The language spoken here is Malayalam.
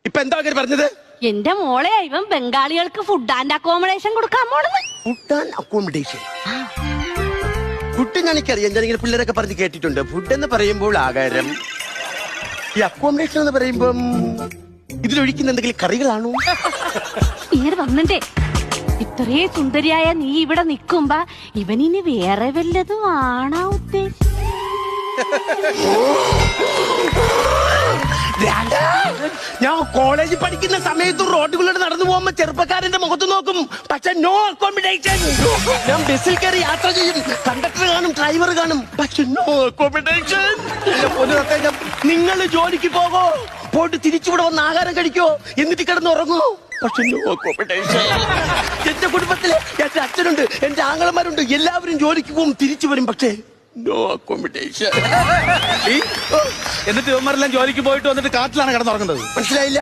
ഇപ്പൊ എന്താ പറഞ്ഞത്? എന്റെ മോളെ ഇവൻ ബംഗാളികൾക്ക് ഫുഡ് ആൻഡ് അക്കോമഡേഷൻ കൊടുക്കാൻ പോണെന്ന്. Food and accommodation? ഫുഡ് ഞാനിക്കറിയാം, ഞാനിങ്ങനെ പിള്ളേരൊക്കെ പറഞ്ഞ് കേട്ടിട്ടുണ്ട്. ഫുഡ് എന്ന് പറയുമ്പോൾ ആഹാരം, ഈ അക്കോമഡേഷൻ എന്ന് പറയുമ്പം ഇതിലൊഴിക്കുന്ന എന്തെങ്കിലും കറികളാണോ? ഇങ്ങനെ വന്നിട്ടേ ഇത്രേ സുന്ദരിയായ നീ ഇവിടെ നിക്കുമ്പോ ഇവനിനി വേറെ വല്ലതും ആണാ ഉദ്ദേശിച്ചത്? ഞാൻ കോളേജിൽ പഠിക്കുന്ന സമയത്ത് റോഡുകളിലൂടെ നടന്നു പോകുമ്പോ ചെറുപ്പക്കാരന്റെ മുഖത്ത് നോക്കും, പക്ഷെ നോ അക്കോമഡേഷൻ. ഞാൻ ബസ്സിൽ കയറി യാത്ര ചെയ്യും, കണ്ടക്ടർ കാണും, ഡ്രൈവർ കാണും, പക്ഷെ നോ അക്കോമഡേഷൻ. നിങ്ങൾ ജോലിക്ക് പോകോ, പോയിട്ട് തിരിച്ചുകൂടെ വന്ന് ആഹാരം കഴിക്കോ, എന്നിട്ട് കിടന്ന് ഉറങ്ങോ, പക്ഷെ നോ അക്കോമഡേഷൻ. എന്റെ കുടുംബത്തില് എന്റെ അച്ഛനുണ്ട്, എന്റെ ആങ്ങളമാരുണ്ട്, എല്ലാവരും ജോലിക്ക് പോകും, തിരിച്ചു വരും, പക്ഷേ നോ അക്കോമഡേഷൻ. എന്നിട്ട് ഇവന്മാരെല്ലാം ജോലിക്ക് പോയിട്ട് വന്നിട്ട് കാട്ടിലാണ് കിടന്നുറങ്ങുന്നത്. മനസ്സിലായില്ല?